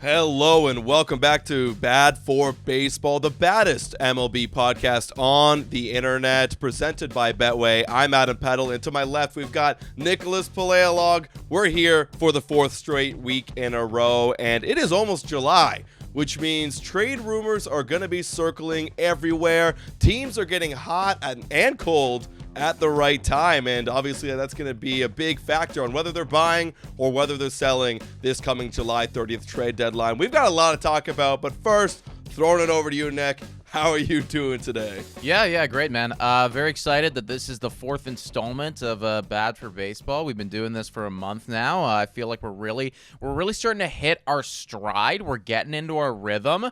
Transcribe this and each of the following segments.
Hello and welcome back to Bad for Baseball, the baddest MLB podcast on the internet, presented by Betway. I'm Adam Peddle, and to my left we've got Nicholas Paleolog. We're here for the fourth straight week in a row, and it is almost July, which means trade rumors are going to be circling everywhere. Teams are getting hot and cold at the right time, and obviously that's going to be a big factor on whether they're buying or whether they're selling this coming July 30th trade deadline. We've got a lot to talk about, but first, throwing it over to you, Nick. How are you doing today? Yeah, great, man. Very excited that this is the fourth installment of Bad for Baseball. We've been doing this for a month now. I feel like we're really starting to hit our stride. We're getting into our rhythm.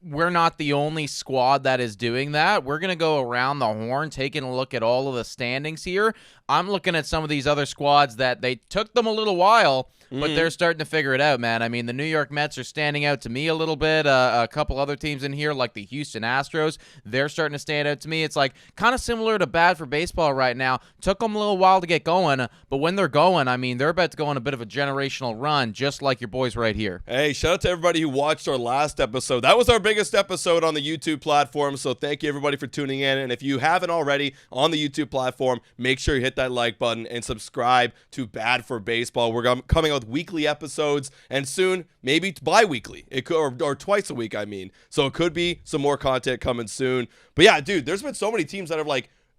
We're not the only squad that is doing that. We're going to go around the horn, taking a look at all of the standings here. I'm looking at some of these other squads that they took them a little while, but they're starting to figure it out, man. I mean, the New York Mets are standing out to me a little bit. A couple other teams in here, like the Houston Astros, they're starting to stand out to me. It's like kind of similar to Bad for Baseball right now. Took them a little while to get going, but when they're going, I mean, they're about to go on a bit of a generational run, just like your boys right here. Hey, shout out to everybody who watched our last episode. That was our biggest episode on the YouTube platform, so thank you everybody for tuning in. And if you haven't already on the YouTube platform, make sure you hit that like button and subscribe to Bad for Baseball. We're coming out with weekly episodes, and soon maybe bi-weekly. It could, or twice a week, I mean. So it could be some more content coming soon. But yeah, dude, there's been so many teams that have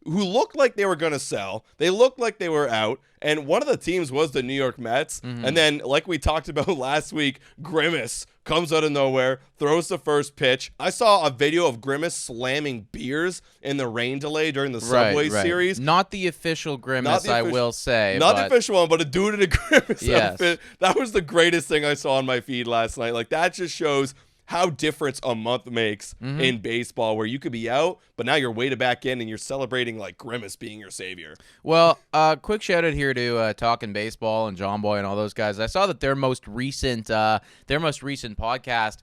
who looked like they were going to sell. They looked like they were out. And one of the teams was the New York Mets. And then, like we talked about last week, Grimace comes out of nowhere, throws the first pitch. I saw a video of Grimace slamming beers in the rain delay during the Subway series. Not the official Grimace, I will say. Not the official one, but a dude in a Grimace outfit. That was the greatest thing I saw on my feed last night. Like, that just shows how difference a month makes in baseball, where you could be out, but now you're weighted back in and you're celebrating like Grimace being your savior. Well, quick shout out here to Talking Baseball and John Boy and all those guys. I saw that their most recent podcast,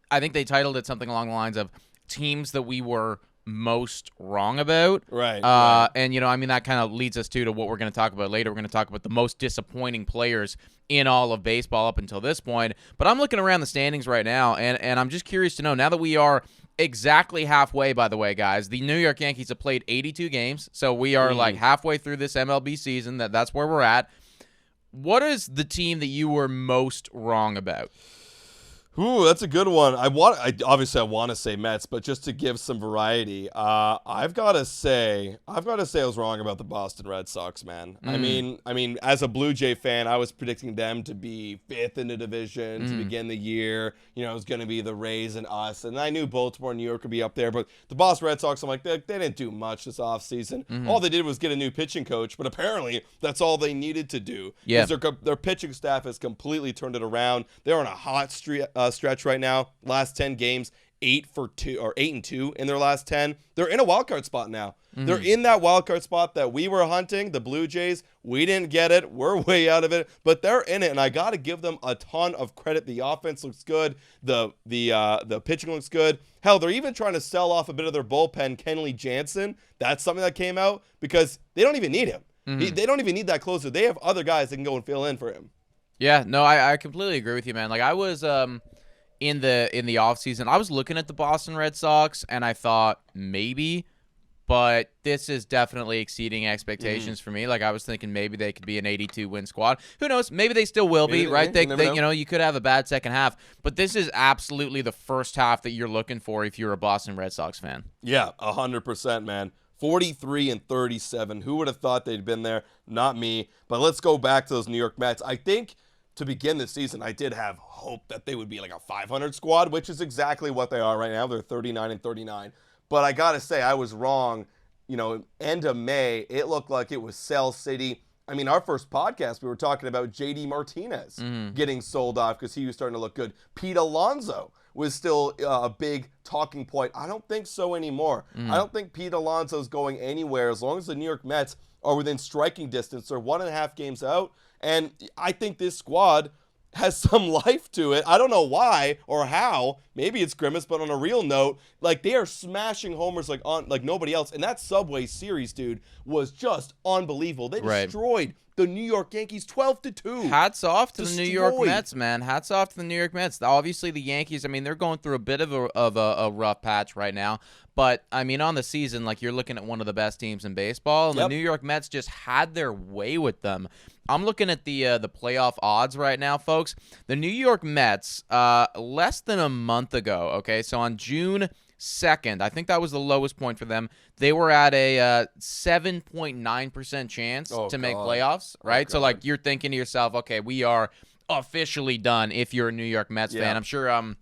I think they titled it something along the lines of teams that we were most wrong about. Right. And, I mean, that kind of leads us to what we're going to talk about later. We're going to talk about the most disappointing players in all of baseball up until this point. But I'm looking around the standings right now, and I'm just curious to know, now that we are exactly halfway, by the way, guys, the New York Yankees have played 82 games, so we are like halfway through this MLB season. That's where we're at. What is the team that you were most wrong about? Ooh, that's a good one. I want to say Mets, but just to give some variety, I've got to say I was wrong about the Boston Red Sox, man. I mean, as a Blue Jay fan, I was predicting them to be fifth in the division to begin the year. It was going to be the Rays and us, and I knew Baltimore and New York would be up there, but the Boston Red Sox, I'm like, they didn't do much this offseason. All they did was get a new pitching coach, but apparently that's all they needed to do. Yeah. Their pitching staff has completely turned it around. They're on a hot stretch right now. Last 10 games, 8-2 in their last 10. They're in a wild card spot now. They're in that wild card spot that we were hunting, the Blue Jays. We didn't get it. We're way out of it, but they're in it, and I got to give them a ton of credit. The offense looks good. The pitching looks good. Hell, they're even trying to sell off a bit of their bullpen, Kenley Jansen. That's something that came out because they don't even need him. They don't even need that closer. They have other guys that can go and fill in for him. Yeah, no, I completely agree with you, man. Like, I was in the offseason, I was looking at the Boston Red Sox, and I thought maybe, but this is definitely exceeding expectations for me. Like, I was thinking maybe they could be an 82-win squad. Who knows? Maybe they still will be, right? They you could have a bad second half, but this is absolutely the first half that you're looking for if you're a Boston Red Sox fan. Yeah, 100%, man. 43-37. Who would have thought they'd been there? Not me. But let's go back to those New York Mets. I think to begin the season, I did have hope that they would be like a 500 squad, which is exactly what they are right now. They're 39-39. But I got to say, I was wrong. End of May, it looked like it was Sell City. I mean, our first podcast, we were talking about J.D. Martinez getting sold off because he was starting to look good. Pete Alonso was still a big talking point. I don't think so anymore. I don't think Pete Alonso's going anywhere as long as the New York Mets are within striking distance. They're 1.5 games out, and I think this squad has some life to it. I don't know why or how. Maybe it's Grimace, but on a real note, like, they are smashing homers like nobody else. And that Subway series, dude, was just unbelievable. They destroyed the New York Yankees 12-2. Hats off to the New York Destroyed. Mets, man. Hats off to the New York Mets. Obviously, the Yankees, I mean, they're going through a bit of a rough patch right now. But, I mean, on the season, like, you're looking at one of the best teams in baseball, and the New York Mets just had their way with them. I'm looking at the playoff odds right now, folks. The New York Mets, less than a month ago, okay, so on June 2nd, I think that was the lowest point for them. They were at a 7.9% chance to make playoffs, right? So, like, you're thinking to yourself, okay, we are officially done if you're a New York Mets fan. I'm sure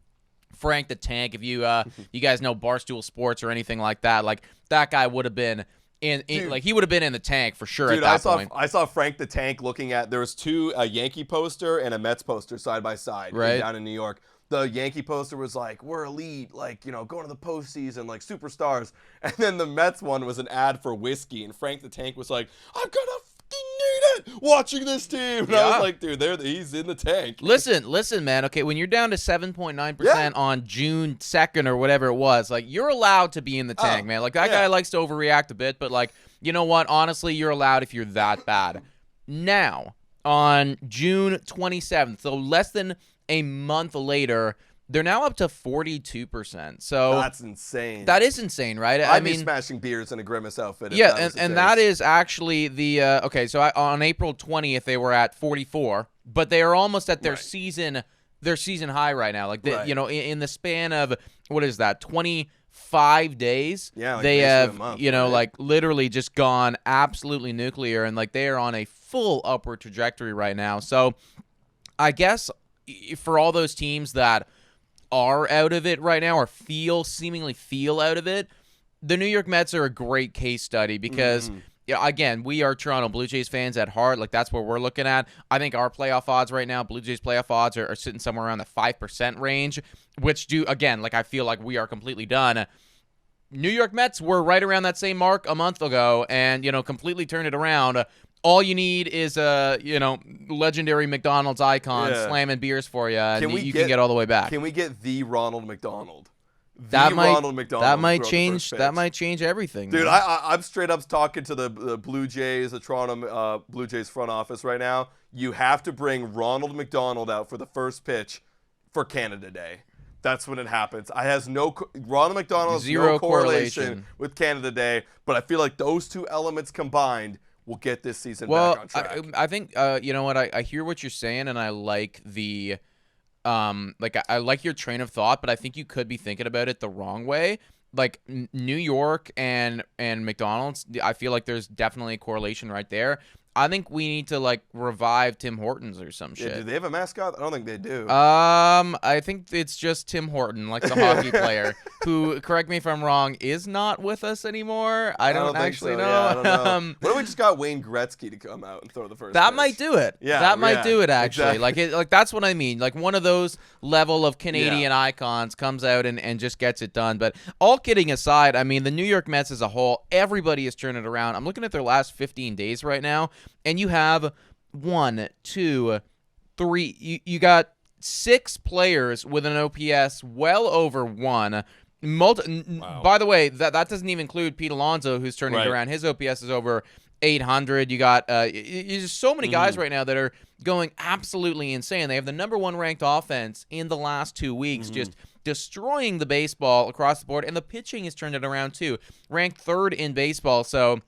Frank the Tank, if you you guys know Barstool Sports or anything like that, like, that guy would have been like, he would have been in the tank for sure at that point. I saw Frank the Tank looking at, there was a Yankee poster and a Mets poster side by side down in New York. The Yankee poster was like, we're elite, like, you know, going to the postseason, like superstars. And then the Mets one was an ad for whiskey. And Frank the Tank was like, I'm going to fucking need it watching this team. And I was like, dude, he's in the tank. Listen, man. Okay, when you're down to 7.9% on June 2nd or whatever it was, like, you're allowed to be in the tank, man. Like, that guy likes to overreact a bit. But, like, you know what? Honestly, you're allowed if you're that bad. Now, on June 27th, so less than a month later, they're now up to 42%. So that's insane. That is insane, right? I'd be smashing beers in a Grimace outfit. Yeah, and that is actually the okay. So on April 20th, they were at 44, but they are almost at their season high right now. Like you know, in the span of what is that, 25 days? Yeah, like they have a month, like literally just gone absolutely nuclear, and like they are on a full upward trajectory right now. So I guess for all those teams that are out of it right now or seemingly feel out of it, the New York Mets are a great case study because, again, we are Toronto Blue Jays fans at heart. Like, that's what we're looking at. I think our playoff odds right now, Blue Jays playoff odds are sitting somewhere around the 5% range, which again, like, I feel like we are completely done. New York Mets were right around that same mark a month ago and, you know, completely turned it around. All you need is a, you know, legendary McDonald's icon slamming beers for you, and you can get all the way back. Can we get the Ronald McDonald? That might change everything, dude. I'm straight up talking to the Blue Jays, the Toronto Blue Jays front office right now. You have to bring Ronald McDonald out for the first pitch for Canada Day. That's when it happens. Ronald McDonald has no correlation with Canada Day, but I feel like those two elements combined will get this season back on track. I think you know what, I hear what you're saying, and I like the I like your train of thought, but I think you could be thinking about it the wrong way. Like New York and McDonald's, I feel like there's definitely a correlation right there. I think we need to like revive Tim Hortons or some shit. Do they have a mascot? I don't think they do. I think it's just Tim Horton, like the hockey player, who, correct me if I'm wrong, is not with us anymore. I don't actually know. Yeah, I don't know. What if we just got Wayne Gretzky to come out and throw the first That pitch? might do it. Yeah, that might do it actually. Exactly. Like that's what I mean. Like one of those level of Canadian icons comes out and just gets it done. But all kidding aside, I mean the New York Mets as a whole, everybody is turning it around. I'm looking at their last 15 days right now. And you have 1, 2, 3. You got 6 players with an OPS well over 1. Wow. By the way, that doesn't even include Pete Alonso, who's turning it around. His OPS is over 800. You got there's so many guys right now that are going absolutely insane. They have the number 1 ranked offense in the last 2 weeks, just destroying the baseball across the board. And the pitching has turned it around too. Ranked 3rd in baseball. So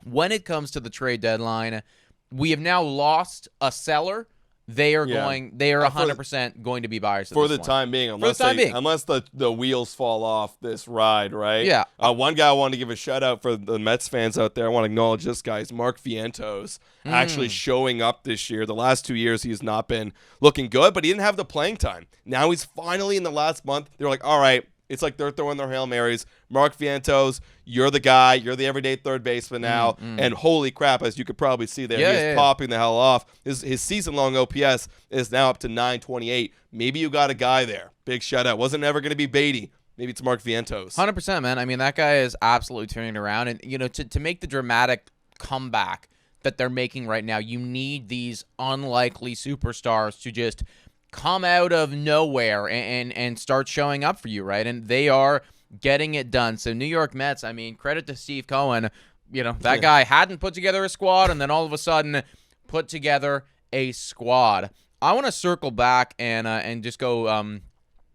when it comes to the trade deadline, we have now lost a seller. They are 100% going to be buyers for the time being, unless the wheels fall off this ride, right? Yeah. One guy I wanted to give a shout out for the Mets fans out there. I want to acknowledge this guy. Is Mark Vientos actually showing up this year. The last 2 years he has not been looking good, but he didn't have the playing time. Now he's finally in the last month. They're like, all right. It's like they're throwing their Hail Marys. Mark Vientos, you're the guy. You're the everyday third baseman now. And holy crap, as you could probably see there, he's popping the hell off. His season-long OPS is now up to 928. Maybe you got a guy there. Big shout-out. Wasn't ever going to be Beatty. Maybe it's Mark Vientos. 100%, man. I mean, that guy is absolutely turning it around. And, you know, to make the dramatic comeback that they're making right now, you need these unlikely superstars to just come out of nowhere and start showing up for you, right? And they are getting it done. So New York Mets, I mean, credit to Steve Cohen. You know, that guy hadn't put together a squad, and then all of a sudden, put together a squad. I want to circle back and just go,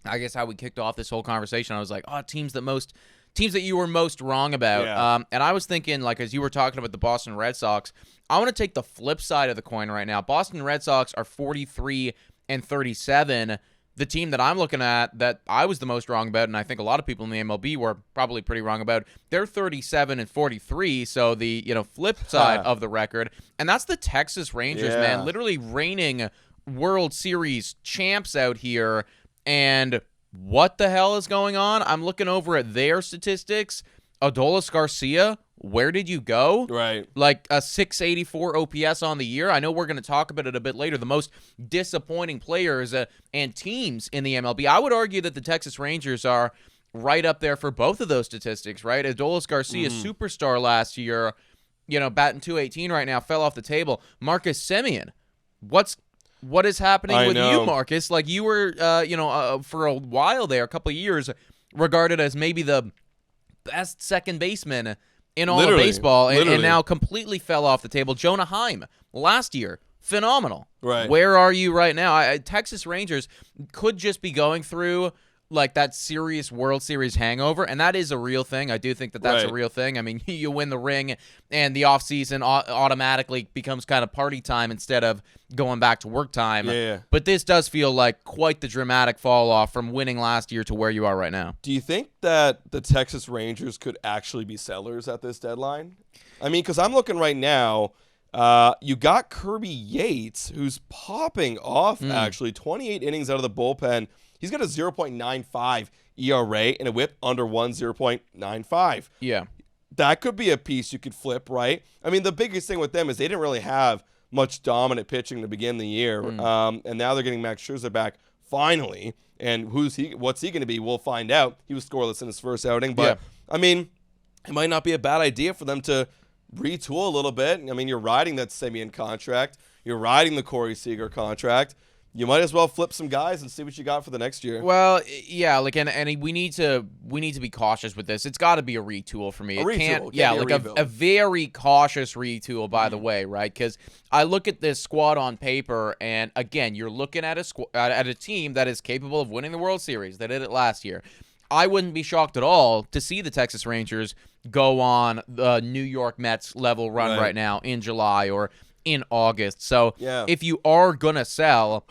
I guess, how we kicked off this whole conversation. I was like, teams that you were most wrong about. Yeah. And I was thinking, like, as you were talking about the Boston Red Sox, I want to take the flip side of the coin right now. Boston Red Sox are 43-37. The team that I'm looking at that I was the most wrong about, and I think a lot of people in the MLB were probably pretty wrong about, they're 37-43, so the flip side of the record. And that's the Texas Rangers, man. Literally reigning World Series champs out here. And what the hell is going on? I'm looking over at their statistics. Adolis Garcia, where did you go? Right. Like a 684 OPS on the year. I know we're going to talk about it a bit later. The most disappointing players and teams in the MLB. I would argue that the Texas Rangers are right up there for both of those statistics, right? Adolis Garcia, superstar last year, batting .218 right now, fell off the table. Marcus Semien, what is happening with you, Marcus? Like, you were, for a while there, a couple of years, regarded as maybe the best second baseman in all of baseball, and now completely fell off the table. Jonah Heim, last year, phenomenal. Right. Where are you right now? Texas Rangers could just be going through like that serious World Series hangover, and that is a real thing. I do think that that's a real thing. I mean, you win the ring, and the offseason automatically becomes kind of party time instead of going back to work time. Yeah. But this does feel like quite the dramatic fall off from winning last year to where you are right now. Do you think that the Texas Rangers could actually be sellers at this deadline? I mean, because I'm looking right now, you got Kirby Yates, who's popping off, actually. 28 innings out of the bullpen. He's got a 0.95 ERA and a whip under 0.95. Yeah. That could be a piece you could flip, right? I mean, the biggest thing with them is they didn't really have much dominant pitching to begin the year. And now they're getting Max Scherzer back finally. And what's he going to be? We'll find out. He was scoreless in his first outing. But, I mean, it might not be a bad idea for them to retool a little bit. I mean, you're riding that Semien contract. You're riding the Corey Seager contract. You might as well flip some guys and see what you got for the next year. Well, yeah, like, and we need to be cautious with this. It's got to be a retool for me. A retool. A very cautious retool, by the way, right? Because I look at this squad on paper, and again, you're looking at a team that is capable of winning the World Series. They did it last year. I wouldn't be shocked at all to see the Texas Rangers go on the New York Mets level run right now in July or in August. So if you are gonna sell,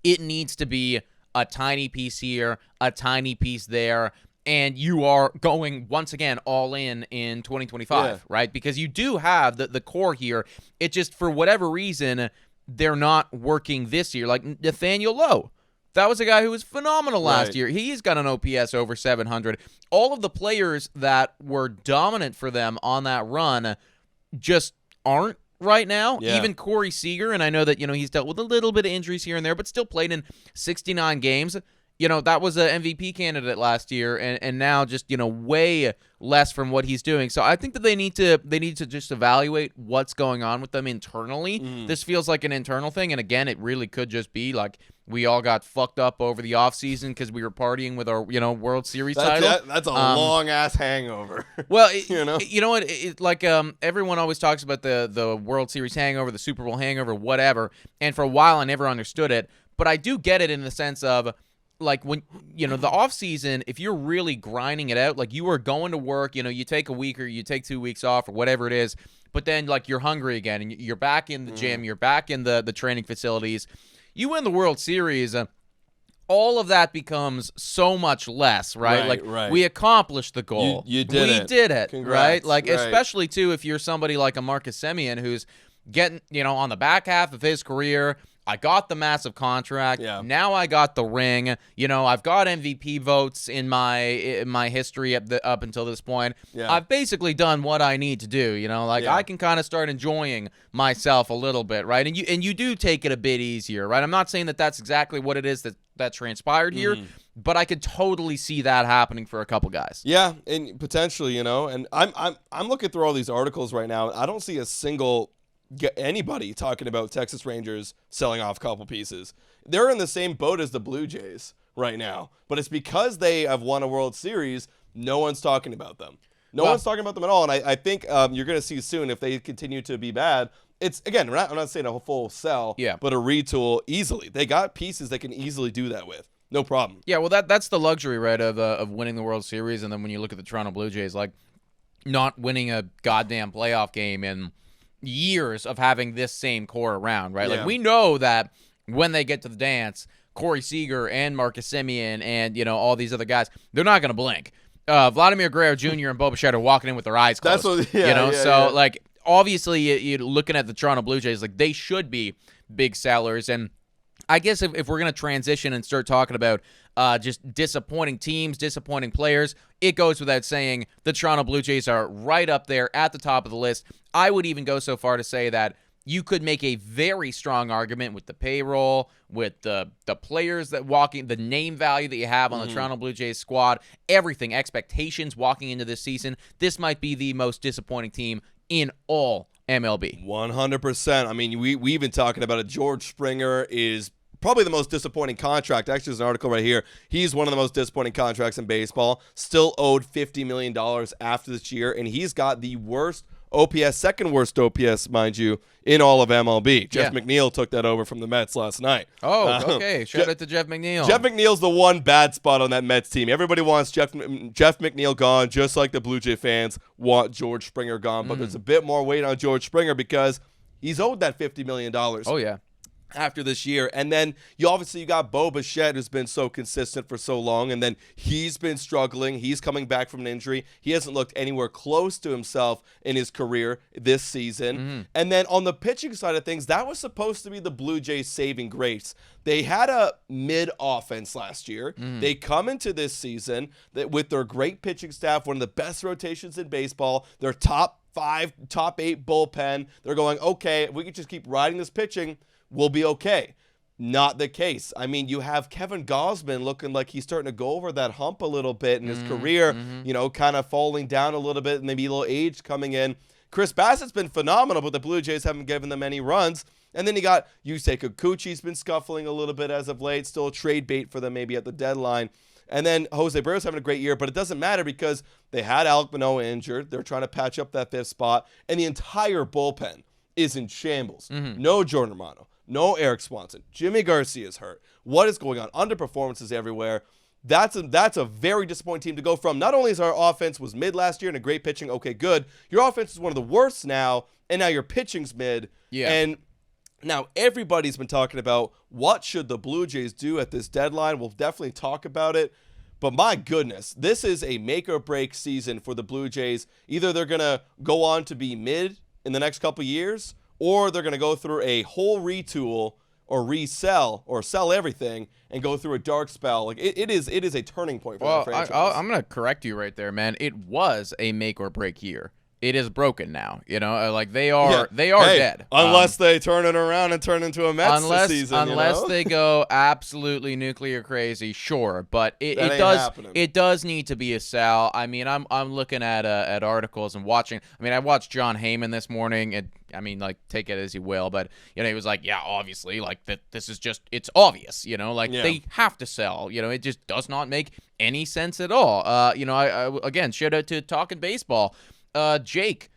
it needs to be a tiny piece here, a tiny piece there, and you are going, once again, all in 2025, right? Because you do have the core here. It just, for whatever reason, they're not working this year. Like Nathaniel Lowe. That was a guy who was phenomenal last year. He's got an OPS over 700. All of the players that were dominant for them on that run just aren't right now. Even Corey Seager, and I know that he's dealt with a little bit of injuries here and there, but still played in 69 games. That was an MVP candidate last year, and now just way less from what he's doing. So I think that they need to just evaluate what's going on with them internally. This feels like an internal thing, and again, it really could just be like we all got fucked up over the offseason because we were partying with our World Series title. That's a long ass hangover. Well, you know what? Everyone always talks about the World Series hangover, the Super Bowl hangover, whatever. And for a while, I never understood it, but I do get it in the sense of, like, when the off season, if you're really grinding it out, like you are going to work, you take a week or you take 2 weeks off or whatever it is, but then like you're hungry again and you're back in the gym, you're back in the training facilities, you win the World Series, all of that becomes so much less, right? We accomplished the goal. You did it. We did it, Congrats. right? Especially too if you're somebody like a Marcus Semien who's getting, on the back half of his career. I got the massive contract. Now I got the ring. I've got MVP votes in my history up until this point. I've basically done what I need to do. I can kind of start enjoying myself a little bit, right? And you do take it a bit easier, right? I'm not saying that that's exactly what it is that transpired here, but I could totally see that happening for a couple guys. Yeah, and potentially, and I'm looking through all these articles right now, and I don't see a single anybody talking about Texas Rangers selling off a couple pieces. They're in the same boat as the Blue Jays right now, but it's because they have won a World Series, no one's talking about them. No one's talking about them at all, and I think you're going to see soon, if they continue to be bad, it's, again, I'm not saying a full sell, Yeah. but a retool easily. They got pieces they can easily do that with. No problem. Yeah, well, that's the luxury, right, of winning the World Series, and then when you look at the Toronto Blue Jays, like, not winning a goddamn playoff game in years of having this same core around, right? Yeah. Like, we know that when they get to the dance, Corey Seager and Marcus Semien and, all these other guys, they're not going to blink. Vladimir Guerrero Jr. and Bo Bichette are walking in with their eyes closed. That's what, like, obviously, you're looking at the Toronto Blue Jays, like, they should be big sellers, and I guess if we're going to transition and start talking about just disappointing teams, disappointing players, it goes without saying the Toronto Blue Jays are right up there at the top of the list. I would even go so far to say that you could make a very strong argument with the payroll, with the players that walking, the name value that you have on the Toronto Blue Jays squad, everything, expectations walking into this season. This might be the most disappointing team in all MLB. 100%. I mean, we've been talking about it. George Springer is probably the most disappointing contract. Actually, there's an article right here. He's one of the most disappointing contracts in baseball. Still owed $50 million after this year, and he's got the worst OPS, second worst OPS, mind you, in all of MLB. Jeff McNeil took that over from the Mets last night. Oh, okay. Shout out to Jeff McNeil. Jeff McNeil's the one bad spot on that Mets team. Everybody wants Jeff McNeil gone, just like the Blue Jay fans want George Springer gone. But there's a bit more weight on George Springer because he's owed that $50 million. Oh, yeah. After this year. And then you got Bo Bichette, who's been so consistent for so long, and then he's been struggling. He's coming back from an injury. He hasn't looked anywhere close to himself in his career this season. And then on the pitching side of things, that was supposed to be the Blue Jays' saving grace. They had a mid-offense last year. They come into this season with their great pitching staff, one of the best rotations in baseball, their top 5, top 8 bullpen. They're going, okay, if we could just keep riding this pitching, we'll be okay. Not the case. I mean, you have Kevin Gausman looking like he's starting to go over that hump a little bit in his career, kind of falling down a little bit, and maybe a little age coming in. Chris Bassett's been phenomenal, but the Blue Jays haven't given them any runs. And then you got Yusei Kikuchi's been scuffling a little bit as of late, still a trade bait for them maybe at the deadline. And then Jose Barrios having a great year, but it doesn't matter because they had Alek Manoah injured. They're trying to patch up that 5th spot, and the entire bullpen is in shambles. No Jordan Romano. No Eric Swanson. Jimmy Garcia's hurt. What is going on? Underperformances everywhere. That's a very disappointing team to go from. Not only is our offense was mid last year and a great pitching, okay, good. Your offense is one of the worst now, and now your pitching's mid. Yeah. And now everybody's been talking about what should the Blue Jays do at this deadline. We'll definitely talk about it. But my goodness, this is a make or break season for the Blue Jays. Either they're going to go on to be mid in the next couple years, or they're going to go through a whole retool or resell or sell everything and go through a dark spell. Like it is a turning point for that franchise. I'm going to correct you right there, man. It was a make or break year. It is broken now. Like they are dead. Unless they turn it around and turn into a Mets this season. Unless they go absolutely nuclear crazy, sure. But it does need to be a sell. I mean, I'm looking at articles and watching. I mean, I watched John Heyman this morning, and I mean, like, take it as you will, but he was like, yeah, obviously, like that. This is just, it's obvious, they have to sell. It just does not make any sense at all. I again, shout out to Talking Baseball. Jake,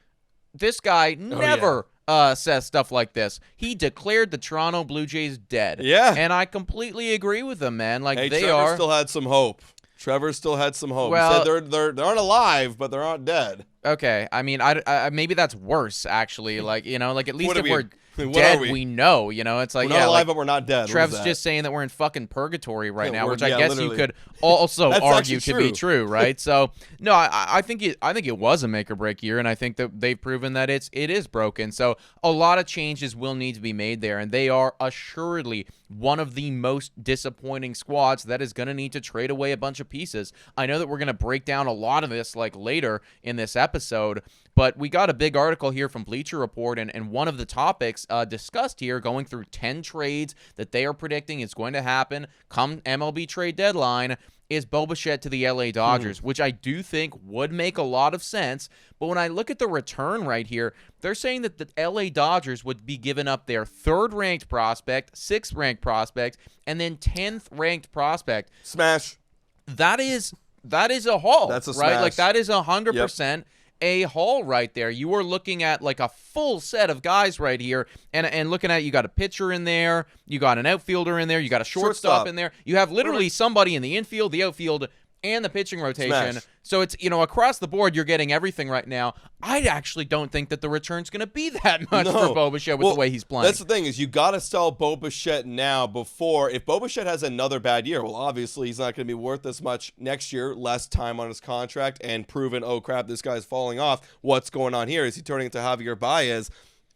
this guy never says stuff like this. He declared the Toronto Blue Jays dead. Yeah. And I completely agree with him, man. Like, hey, they Trevor still had some hope. Trevor still had some hope. Well, he said they aren't alive, but they aren't dead. Okay. I mean, I maybe that's worse, actually. Like, like at least if we're What dead, are we? we know. It's like, we're not alive, but we're not dead. Trev's just saying that we're in fucking purgatory right now, which I yeah, guess literally. you could also That's argue to actually be true, right? So no, I think it was a make or break year, and I think that they've proven that it is broken. So a lot of changes will need to be made there, and they are assuredly one of the most disappointing squads that is going to need to trade away a bunch of pieces. I know that we're going to break down a lot of this like later in this episode, but we got a big article here from Bleacher Report, and one of the topics discussed here, going through 10 trades that they are predicting is going to happen come MLB Trade Deadline, is Bo Bichette to the LA Dodgers, which I do think would make a lot of sense. But when I look at the return right here, they're saying that the LA Dodgers would be giving up their 3rd-ranked prospect, 6th-ranked prospect, and then 10th-ranked prospect. Smash. That is a haul. That's a right? smash. Like, that is 100%. a haul right there. You are looking at like a full set of guys right here, and looking at, you got a pitcher in there, you got an outfielder in there, you got a shortstop in there. You have literally somebody in the infield, the outfield, and the pitching rotation. Smash. So it's, across the board, you're getting everything right now. I actually don't think that the return's going to be that much for Bo Bichette with the way he's playing. That's the thing, is you got to sell Bo Bichette now before, if Bo Bichette has another bad year, well, obviously he's not going to be worth as much next year, less time on his contract, and proven, oh crap, this guy's falling off. What's going on here? Is he turning into Javier Baez?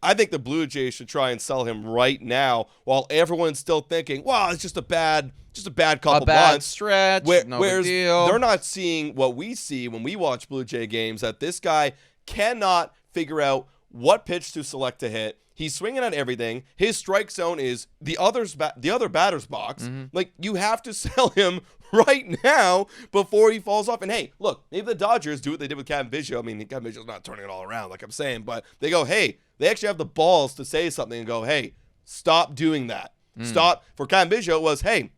I think the Blue Jays should try and sell him right now while everyone's still thinking, wow, it's just a bad couple months. Stretch, no big deal. They're not seeing what we see when we watch Blue Jay games, that this guy cannot figure out what pitch to select to hit. He's swinging at everything. His strike zone is the other batter's box. Like, you have to sell him right now before he falls off. And hey, look, maybe the Dodgers do what they did with Cam Biggio. I mean, Cam Biggio's not turning it all around, like I'm saying, but they go, hey, they actually have the balls to say something and go, hey, stop doing that. Stop. For Cam Biggio, it was, hey,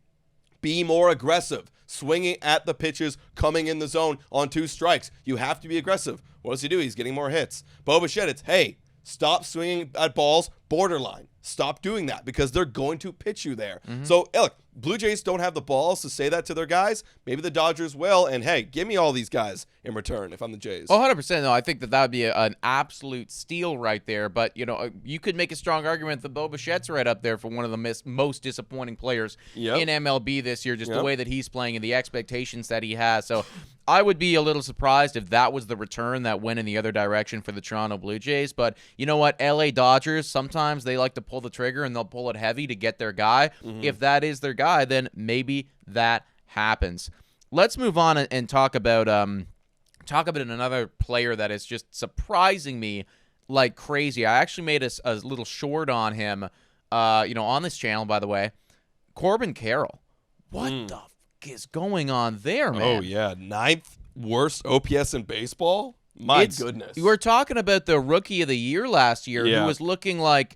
be more aggressive, swinging at the pitches, coming in the zone on 2 strikes. You have to be aggressive. What does he do? He's getting more hits. Bo Bichette, it's, hey, stop swinging at balls borderline. Stop doing that, because they're going to pitch you there. So, look, Blue Jays don't have the balls to say that to their guys. Maybe the Dodgers will, and hey, give me all these guys in return if I'm the Jays. 100%. No, I think that would be an absolute steal right there. But, you could make a strong argument that Bo Bichette's right up there for one of the most disappointing players in MLB this year, just the way that he's playing and the expectations that he has. So I would be a little surprised if that was the return that went in the other direction for the Toronto Blue Jays. But you know what? LA Dodgers, sometimes they like to pull the trigger, and they'll pull it heavy to get their guy. If that is their guy, then maybe that happens. Let's move on and talk about another player that is just surprising me like crazy. I actually made a little short on him, on this channel, by the way. Corbin Carroll. What the fuck is going on there, man? Oh, yeah. 9th worst OPS in baseball? My goodness. We're talking about the Rookie of the Year last year, who was looking like,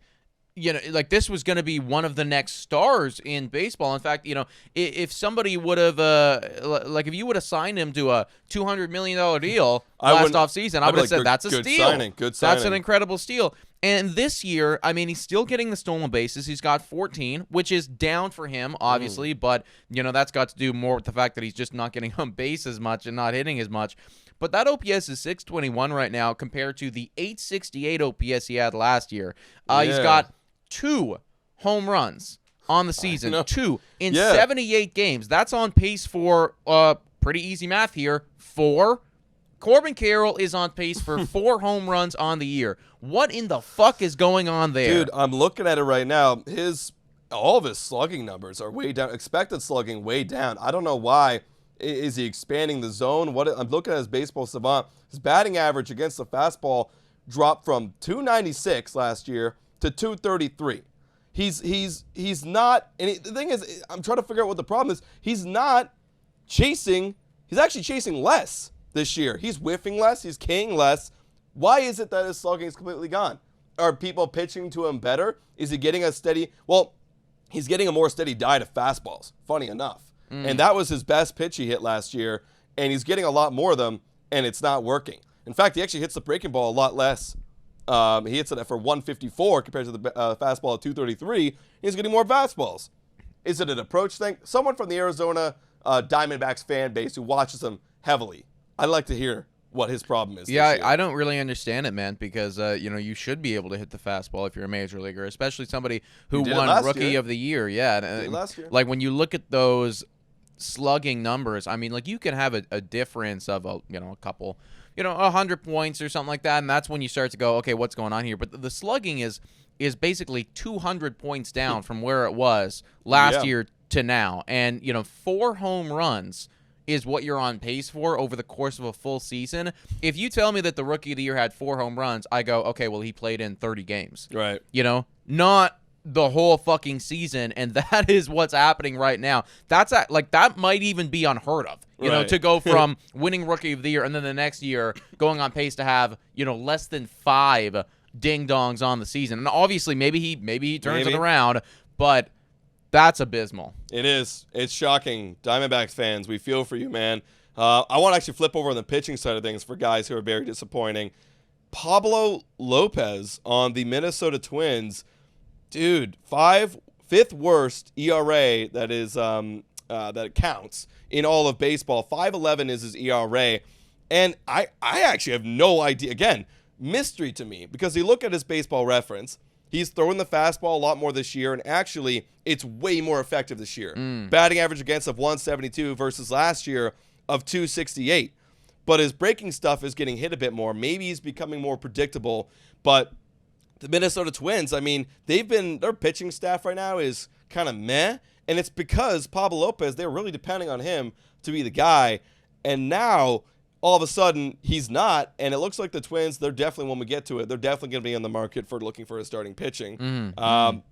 like this was going to be one of the next stars in baseball. In fact, if somebody would have, if you would have signed him to a $200 million deal last offseason, I would have said that's a steal. Good signing. That's an incredible steal. And this year, I mean, he's still getting the stolen bases. He's got 14, which is down for him, obviously. But, that's got to do more with the fact that he's just not getting on base as much and not hitting as much. But that OPS is 621 right now compared to the 868 OPS he had last year. He's got 2 home runs on the season. 2 in 78 games. That's on pace for, pretty easy math here, 4. Corbin Carroll is on pace for 4 home runs on the year. What in the fuck is going on there? Dude, I'm looking at it right now. All of his slugging numbers are way down. Expected slugging way down. I don't know why. Is he expanding the zone? I'm looking at his baseball savant. His batting average against the fastball dropped from 296 last year to 233. He's not, and the thing is, I'm trying to figure out what the problem is. He's not chasing. He's actually chasing less this year. He's whiffing less. He's K'ing less. Why is it that his slugging is completely gone? Are people pitching to him better? Is he getting a steady? Well, he's getting a more steady diet of fastballs, funny enough. And that was his best pitch he hit last year, and he's getting a lot more of them, and it's not working. In fact, he actually hits the breaking ball a lot less. He hits it for 154 compared to the fastball at 233. He's getting more fastballs. Is it an approach thing? Someone from the Arizona Diamondbacks fan base who watches him heavily, I'd like to hear what his problem is. Yeah, I don't really understand it, man, because, you should be able to hit the fastball if you're a major leaguer, especially somebody who won Rookie of the Year. Yeah. Last year. Like, when you look at those slugging numbers, I mean, like, you can have a difference of, a couple, 100 points or something like that, and that's when you start to go, okay, what's going on here? But the slugging is basically 200 points down from where it was last year to now. And, 4 home runs is what you're on pace for over the course of a full season. If you tell me that the Rookie of the Year had 4 home runs, I go, okay, well, he played in 30 games. Right. Not the whole fucking season, and that is what's happening right now. That might even be unheard of, to go from winning Rookie of the Year and then the next year going on pace to have, less than 5 ding-dongs on the season. And obviously, maybe he turns it around, but that's abysmal. It is. It's shocking. Diamondbacks fans, we feel for you, man. I want to actually flip over on the pitching side of things for guys who are very disappointing. Pablo Lopez on the Minnesota Twins, dude, fifth worst ERA that is that counts in all of baseball. 5.11 is his ERA, and I actually have no idea. Again, mystery to me, because you look at his Baseball Reference, he's throwing the fastball a lot more this year, and actually it's way more effective this year. Batting average against of 172 versus last year of 268. But his breaking stuff is getting hit a bit more. Maybe he's becoming more predictable. But the Minnesota Twins, I mean, their pitching staff right now is kind of meh. And it's because Pablo Lopez, they're really depending on him to be the guy. And now, all of a sudden, he's not. And it looks like the Twins, they're definitely, when we get to it, they're definitely going to be in the market for looking for a starting pitching.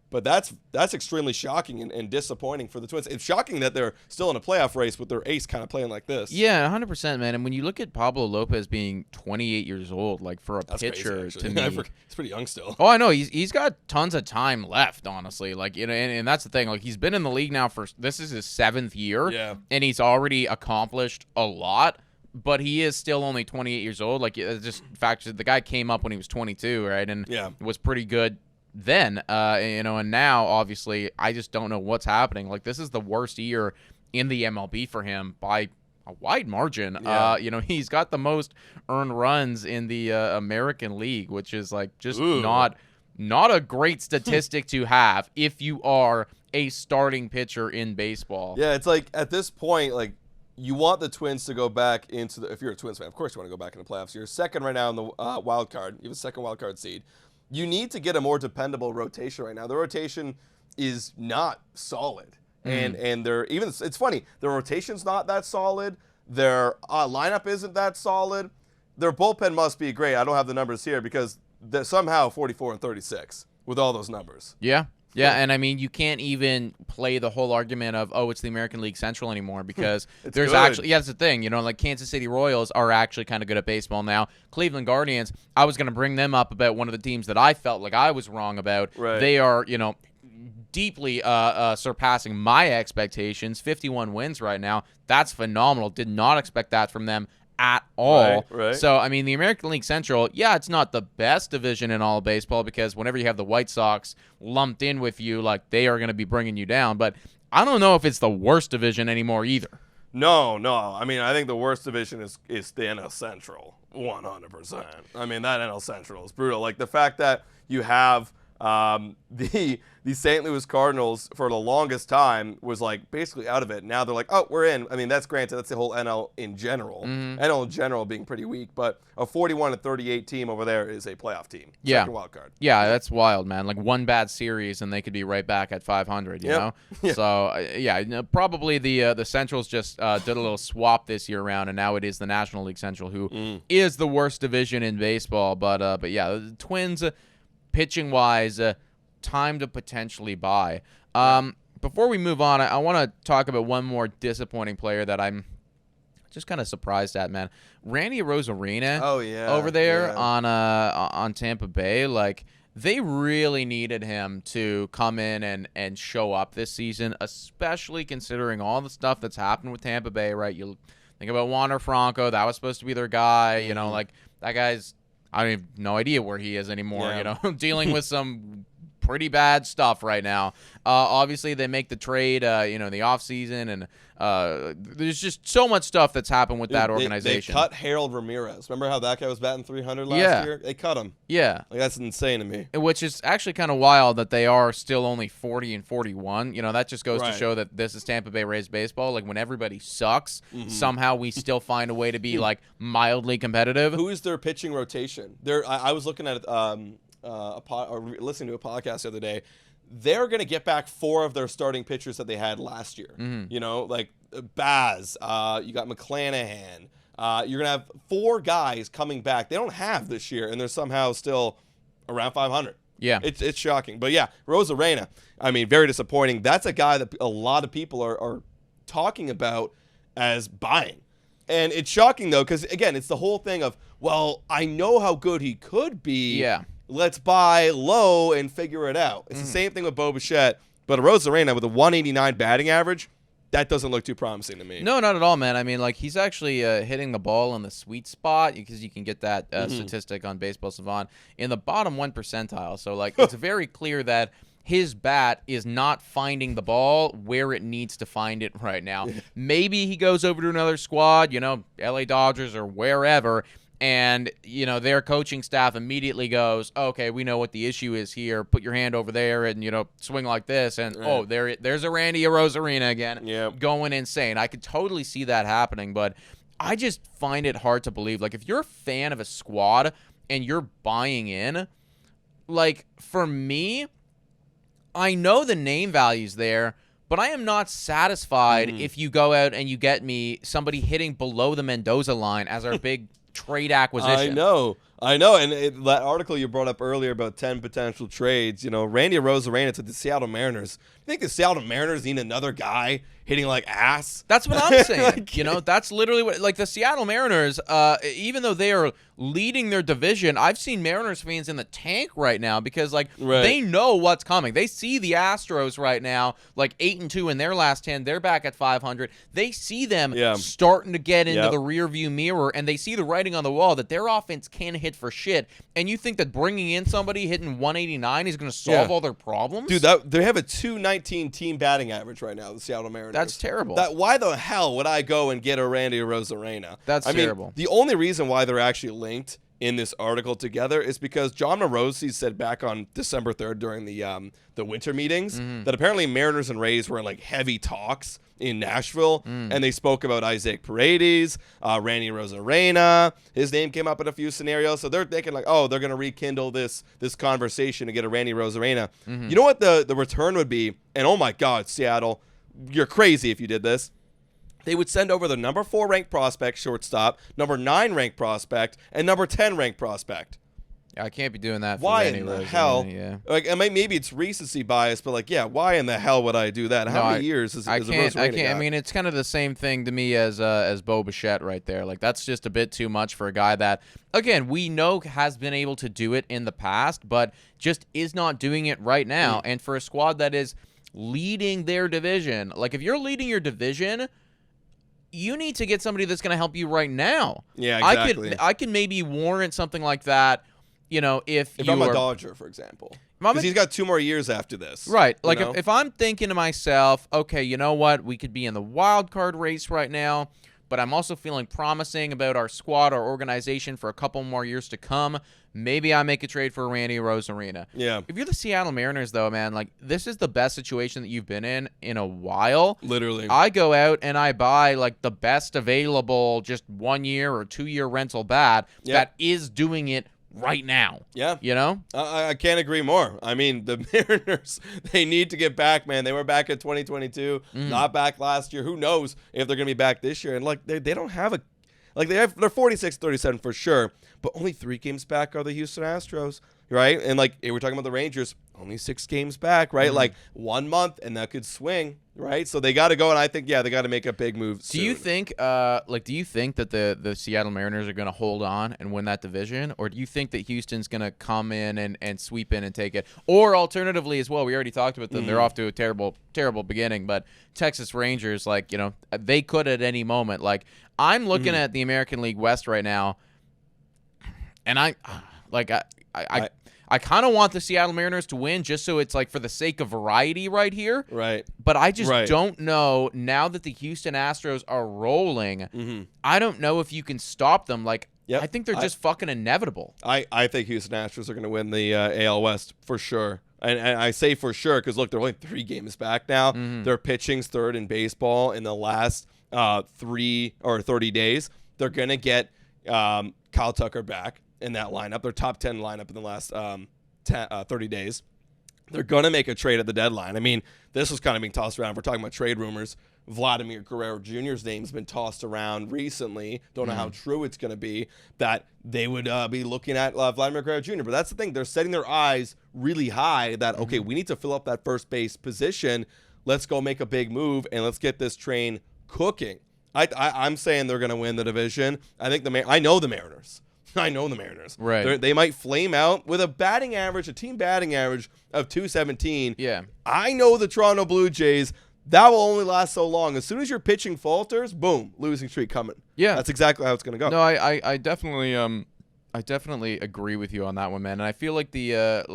But that's extremely shocking and disappointing for the Twins. It's shocking that they're still in a playoff race with their ace kind of playing like this. Yeah, 100%, man. And when you look at Pablo Lopez being 28 years old, like for a pitcher, crazy, to me, he's pretty young still. Oh, I know. He's got tons of time left, honestly. Like, you know, and that's the thing. Like, he's been in the league now this is his 7th year, and he's already accomplished a lot. But he is still only 28 years old. Like, it's just fact, the guy came up when he was 22, right? And was pretty good then, you know, and now, obviously, I just don't know what's happening. Like, this is the worst year in the MLB for him by a wide margin. You know, he's got the most earned runs in the American League, which is, like, just not a great statistic to have if you are a starting pitcher in baseball. Yeah, it's like, at this point, like, you want the Twins to go back into if you're a Twins fan, of course you want to go back in the playoffs. You're second right now in the wild card. You have a second wild card seed. You need to get a more dependable rotation right now. The rotation is not solid. And they're even, it's funny, their rotation's not that solid. Their lineup isn't that solid. Their bullpen must be great. I don't have the numbers here because they're somehow 44 and 36 with all those numbers. Yeah. Yeah, and I mean, you can't even play the whole argument of, oh, it's the American League Central anymore because there's actually, that's the thing, you know, like Kansas City Royals are actually kind of good at baseball now. Cleveland Guardians, I was going to bring them up about one of the teams that I felt like I was wrong about. Right. They are, you know, deeply surpassing my expectations. 51 wins right now. That's phenomenal. Did not expect that from them at all. Right. So, I mean, the American League Central, yeah, it's not the best division in all of baseball because whenever you have the White Sox lumped in with you, like, they are going to be bringing you down. But I don't know if it's the worst division anymore either. No. I mean, I think the worst division is the NL Central, 100%. I mean, that NL Central is brutal. Like, the fact that you have the St. Louis Cardinals for the longest time was like basically out of it. Now they're like, oh, we're in. I mean, that's granted. That's the whole NL in general. NL in general being pretty weak, but a 41-38 team over there is a playoff team. Yeah. Second wild card. Yeah, that's wild, man. Like one bad series and they could be right back at 500, you know? Yeah. So, yeah, probably the Centrals just did a little swap this year around, and now it is the National League Central who is the worst division in baseball. But yeah, the Twins, pitching-wise, time to potentially buy. Before we move on, I want to talk about one more disappointing player that I'm just kind of surprised at, man. Randy Arozarena over there on Tampa Bay. Like, they really needed him to come in and show up this season, especially considering all the stuff that's happened with Tampa Bay, right? You think about Wander Franco. That was supposed to be their guy. You know, like, that guy's, I have no idea where he is anymore, you know, dealing with some pretty bad stuff right now. Obviously, they make the trade, you know, in the offseason, and there's just so much stuff that's happened with that organization. They cut Harold Ramirez. Remember how that guy was batting 300 last year? They cut him. Yeah. Like, that's insane to me. Which is actually kind of wild that they are still only 40-41. You know, that just goes to show that this is Tampa Bay Rays baseball. Like, when everybody sucks, somehow we still find a way to be, like, mildly competitive. Who is their pitching rotation? I was looking at listening to a podcast the other day. They're going to get back 4 of their starting pitchers that they had last year. You know, like Baz, you got McClanahan. You're going to have 4 guys coming back. They don't have this year, and they're somehow still around 500. Yeah. It's shocking. But yeah, Arozarena, I mean, very disappointing. That's a guy that a lot of people are talking about as buying. And it's shocking, though, because, again, it's the whole thing of, well, I know how good he could be. Yeah. Let's buy low and figure it out. It's the same thing with Bo Bichette, but Arozarena with a 189 batting average, that doesn't look too promising to me. No, not at all, man. I mean, like, he's actually hitting the ball in the sweet spot, because you can get that statistic on Baseball Savant in the bottom 1 percentile. So, like, it's very clear that his bat is not finding the ball where it needs to find it right now. Maybe he goes over to another squad, LA Dodgers or wherever, and, their coaching staff immediately goes, okay, we know what the issue is here. Put your hand over there and, swing like this. And, there's a Randy Arozarena again going insane. I could totally see that happening, but I just find it hard to believe. Like, if you're a fan of a squad and you're buying in, like, for me, I know the name value's there, but I am not satisfied if you go out and you get me somebody hitting below the Mendoza line as our big trade acquisition. I know. And that article you brought up earlier about 10 potential trades, Randy Arozarena to the Seattle Mariners. You think the Seattle Mariners need another guy hitting like ass? That's what I'm saying. That's literally what, like, the Seattle Mariners, even though they are leading their division, I've seen Mariners fans in the tank right now because, like, they know what's coming. They see the Astros right now, like 8-2 in their last 10. They're back at 500. They see them starting to get into the rearview mirror, and they see the writing on the wall that their offense can hit for shit. And you think that bringing in somebody hitting 189 is going to solve all their problems? Dude, they have a 219 team batting average right now, the Seattle Mariners. That's terrible. Why the hell would I go and get a Randy Arozarena? That's terrible. The only reason why they're actually linked in this article together is because John Morosi said back on December 3rd during the winter meetings that apparently Mariners and Rays were in like heavy talks in Nashville, and they spoke about Isaac Paredes, Randy Arozarena. His name came up in a few scenarios, so they're thinking like, oh, they're going to rekindle this conversation to get a Randy Arozarena. You know what the return would be? And oh my God, Seattle, you're crazy if you did this. They would send over the number 4 ranked prospect shortstop, number 9 ranked prospect, and number 10 ranked prospect. I can't be doing that. Why in the hell? Like, maybe it's recency bias, but like, why in the hell would I do that? How many years is I can't. I mean, it's kind of the same thing to me as Bo Bichette right there. Like, that's just a bit too much for a guy that, again, we know has been able to do it in the past, but just is not doing it right now. And for a squad that is leading their division, like, if you're leading your division, you need to get somebody that's going to help you right now. Yeah, exactly. I could maybe warrant something like that, if I'm a Dodger, for example. Because he's got 2 more years after this. Right. Like, if I'm thinking to myself, okay, you know what? We could be in the wild card race right now, but I'm also feeling promising about our squad, our organization for a couple more years to come. Maybe I make a trade for Randy Arozarena. Yeah. If you're the Seattle Mariners, though, man, like, this is the best situation that you've been in a while. Literally. I go out and I buy, like, the best available just 1 year or 2 year rental bat that is doing it right now. Yeah. I can't agree more. I memean, the Mariners, they need to get back, man. They were back in 2022, not back last year. Who knows if they're going to be back this year? And, like, they don't have a... Like, they're 46-37 for sure, but only 3 games back are the Houston Astros, right? And, like, we're talking about the Rangers, only 6 games back, right? Like, 1 month, and that could swing, right? So they got to go, and I think, they got to make a big move soon. Do you think that the Seattle Mariners are going to hold on and win that division, or do you think that Houston's going to come in and sweep in and take it? Or alternatively as well, we already talked about them. They're off to a terrible, terrible beginning, but Texas Rangers, like, they could at any moment. Like, I'm looking at the American League West right now, and I kind of want the Seattle Mariners to win just so it's like for the sake of variety right here. Right. But I just don't know, now that the Houston Astros are rolling, I don't know if you can stop them. Like, I think they're just fucking inevitable. I think Houston Astros are going to win the AL West for sure. And I say for sure because, look, they're only 3 games back now. Their pitching's 3rd in baseball in the last 3 or 30 days. They're going to get Kyle Tucker back in that lineup, their top 10 lineup in the last 30 days. They're going to make a trade at the deadline. I mean, this was kind of being tossed around. We're talking about trade rumors. Vladimir Guerrero Jr.'s name's been tossed around recently. Don't know how true it's going to be that they would be looking at Vladimir Guerrero Jr. But that's the thing. They're setting their eyes really high that, okay, we need to fill up that first base position. Let's go make a big move, and let's get this train cooking. I'm saying they're going to win the division. I know the Mariners. I know the Mariners. Right. They might flame out with a team batting average of 217. Yeah. I know the Toronto Blue Jays. that will only last so long. As soon as your pitching falters, boom, losing streak coming. Yeah. That's exactly how it's going to go. No, I definitely agree with you on that one, man. And I feel like the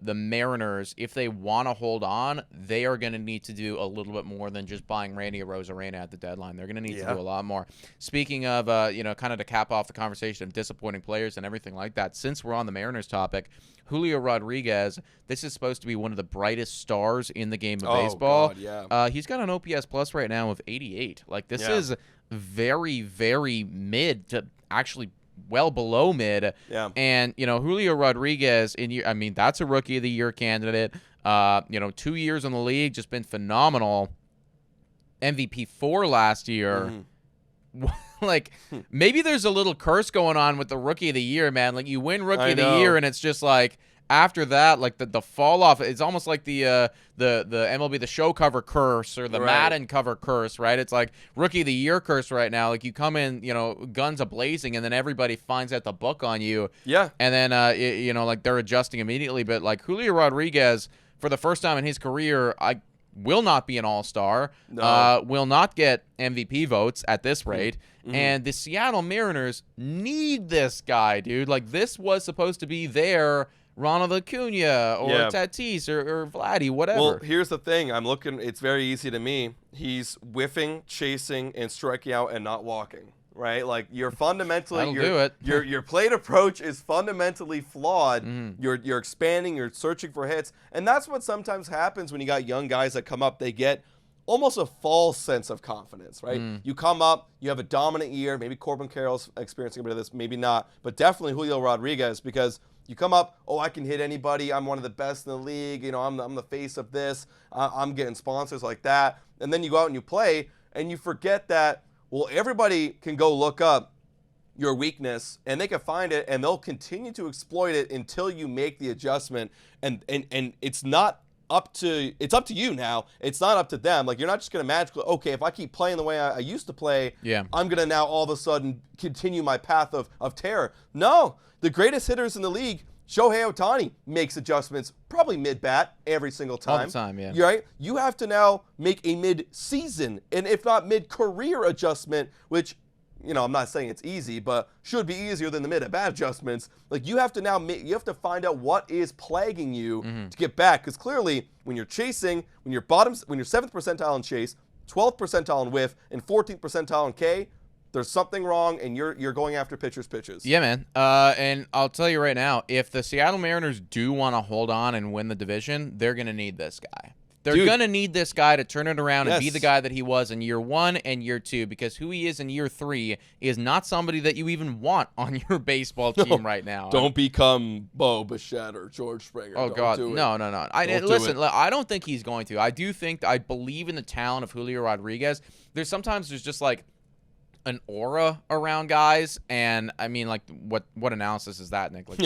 Mariners, if they want to hold on, they are going to need to do a little bit more than just buying Randy Arozarena at the deadline. They're going to need to do a lot more. Speaking of, kind of to cap off the conversation of disappointing players and everything like that, since we're on the Mariners topic, Julio Rodriguez, this is supposed to be one of the brightest stars in the game of baseball. God, yeah. He's got an OPS plus right now of 88. Like, this is very, very mid to actually well below mid. Yeah. And, Julio Rodriguez, that's a Rookie of the Year candidate. 2 years in the league, just been phenomenal. MVP4 last year. Like, maybe there's a little curse going on with the Rookie of the Year, man. Like, you win Rookie of the Year, and it's just like, after that, like the fall off, it's almost like the MLB The Show cover curse or the Madden cover curse, right? It's like Rookie of the Year curse right now. Like, you come in, guns a-blazing, and then everybody finds out the book on you. Yeah. And then, like, they're adjusting immediately. But, like, Julio Rodriguez, for the first time in his career, will not be an all-star, will not get MVP votes at this rate. And the Seattle Mariners need this guy, dude. Like, this was supposed to be their Ronald Acuna or Tatis or Vladdy, whatever. Well, here's the thing. I'm looking. It's very easy to me. He's whiffing, chasing, and striking out and not walking. Right? Like, you're fundamentally your plate approach is fundamentally flawed. You're expanding, you're searching for hits. And that's what sometimes happens when you got young guys that come up. They get almost a false sense of confidence, right? You come up, you have a dominant year. Maybe Corbin Carroll's experiencing a bit of this, maybe not. But definitely Julio Rodriguez, because you come up, I can hit anybody. I'm one of the best in the league. I'm the face of this. I'm getting sponsors like that. And then you go out and you play, and you forget that, well, everybody can go look up your weakness, and they can find it, and they'll continue to exploit it until you make the adjustment. And it's up to you now. It's not up to them. Like, you're not just going to magically, if I keep playing the way I used to play, I'm going to now all of a sudden continue my path of terror. No, the greatest hitters in the league, Shohei Ohtani, makes adjustments probably mid-bat every single time. All the time, yeah. Right? You have to now make a mid-season, and if not mid-career adjustment, which, I'm not saying it's easy, but should be easier than the mid-at-bat adjustments. Like, you have to now you have to find out what is plaguing you to get back, because clearly when you're chasing, when you're 7th percentile in chase, 12th percentile in whiff, and 14th percentile in K, there's something wrong, and you're going after pitchers' pitches. Yeah, man. And I'll tell you right now, if the Seattle Mariners do want to hold on and win the division, they're going to need this guy. They're going to need this guy to turn it around and be the guy that he was in year 1 and year 2, because who he is in year 3 is not somebody that you even want on your baseball team right now. Don't become Bo Bichette or George Springer. Oh, God. No. Listen, I don't think he's going to. I believe in the talent of Julio Rodriguez. There's just like an aura around guys, and I mean, like, what analysis is that, Nick? Like,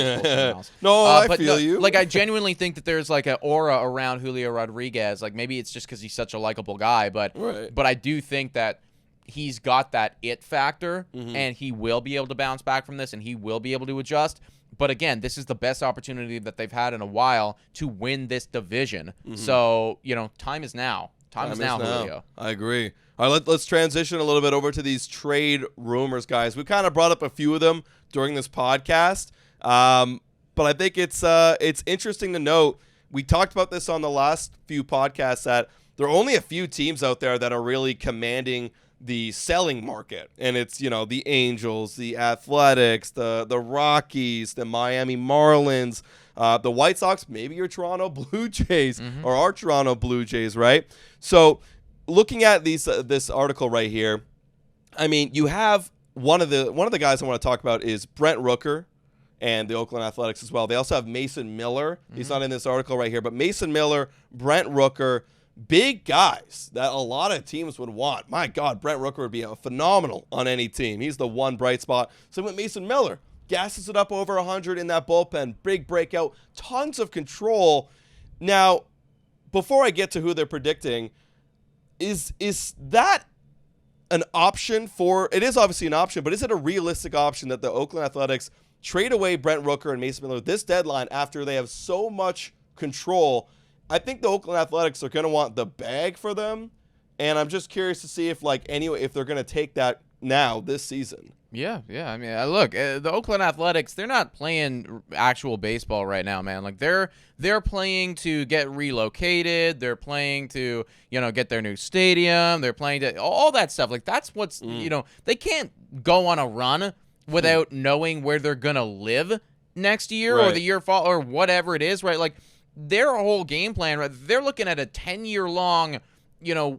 no, I feel you. Like, I genuinely think that there's like an aura around Julio Rodriguez. Like, maybe it's just because he's such a likable guy, but I do think that he's got that it factor, and he will be able to bounce back from this, and he will be able to adjust. But again, this is the best opportunity that they've had in a while to win this division. So, time is now. Time is now, Julio. I agree. All right, let's transition a little bit over to these trade rumors, guys. We kind of brought up a few of them during this podcast, but I think it's interesting to note. We talked about this on the last few podcasts, that there are only a few teams out there that are really commanding the selling market, and it's the Angels, the Athletics, the Rockies, the Miami Marlins, the White Sox, maybe your Toronto Blue Jays or our Toronto Blue Jays, right? So, looking at this article right here, I mean, you have one of the guys I want to talk about is Brent Rooker and the Oakland Athletics as well. They also have Mason Miller. He's not in this article right here, but Mason Miller, Brent Rooker, big guys that a lot of teams would want. My God, Brent Rooker would be phenomenal on any team. He's the one bright spot. So with Mason Miller, gasses it up over 100 in that bullpen, big breakout, tons of control. Now, before I get to who they're predicting, is that an option for? It is obviously an option, but is it a realistic option that the Oakland Athletics trade away Brent Rooker and Mason Miller this deadline after they have so much control I think the Oakland Athletics are going to want the bag for them, and I'm just curious to see if if they're going to take that now this season. Yeah. I mean, look, the Oakland Athletics, they're not playing actual baseball right now, man. Like they're playing to get relocated. They're playing to, get their new stadium. They're playing to all that stuff. Like that's what's, they can't go on a run without knowing where they're going to live next year or the year fall or whatever it is, right? Like their whole game plan, right? They're looking at a 10-year long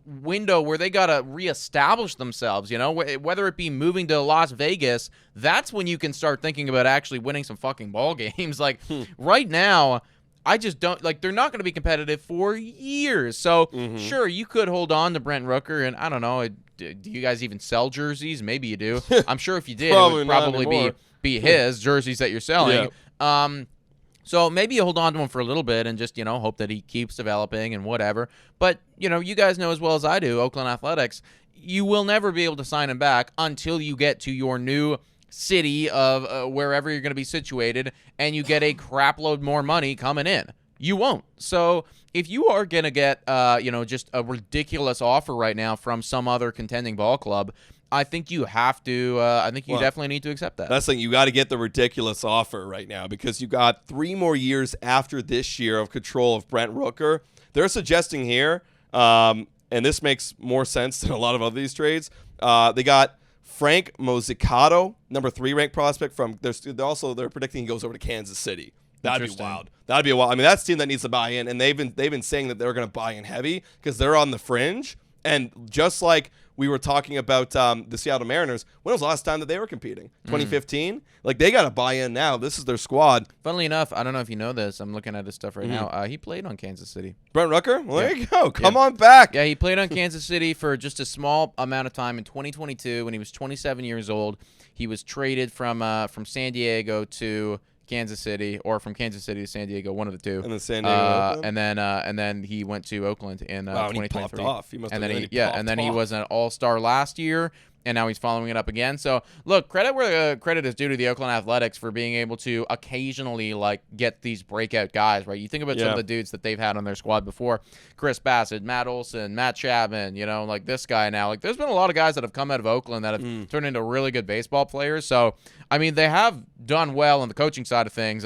window where they got to reestablish themselves, whether it be moving to Las Vegas. That's when you can start thinking about actually winning some fucking ball games. Like right now, I just don't they're not going to be competitive for years. So sure, you could hold on to Brent Rooker, and I don't know, do you guys even sell jerseys? Maybe you do. I'm sure if you did, it would probably be his jerseys that you're selling. Yeah. So maybe you hold on to him for a little bit and just, hope that he keeps developing and whatever. But, you guys know as well as I do, Oakland Athletics, you will never be able to sign him back until you get to your new city of wherever you're going to be situated and you get a crap load more money coming in. You won't. So if you are going to get, just a ridiculous offer right now from some other contending ball club, I think you have to. I think you definitely need to accept that. That's the thing. You got to get the ridiculous offer right now because you got 3 more years after this year of control of Brent Rooker. They're suggesting here, and this makes more sense than a lot of other these trades. They got Frank Mozzicato, number 3 ranked prospect from. They're predicting he goes over to Kansas City. That'd be wild. That'd be wild. I mean, that's a team that needs to buy in, and they've been saying that they're going to buy in heavy because they're on the fringe. And just like we were talking about the Seattle Mariners, when was the last time that they were competing? 2015? Like, they got to buy in now. This is their squad. Funnily enough, I don't know if you know this. I'm looking at his stuff right now. He played on Kansas City. Brent Rooker? Well, there you go. Come on back. Yeah, he played on Kansas City for just a small amount of time in 2022 when he was 27 years old. He was traded from San Diego to Kansas City, or from Kansas City to San Diego, one of the two. And then San Diego, and then he went to Oakland in 2023. And he popped off. He was an All-Star last year, and now he's following it up again. So look, credit where credit is due to the Oakland Athletics for being able to occasionally get these breakout guys, right? You think about some of the dudes that they've had on their squad before: Chris Bassett, Matt Olson, Matt Chapman. This guy now. There's been a lot of guys that have come out of Oakland that have turned into really good baseball players. So I mean, they have done well on the coaching side of things.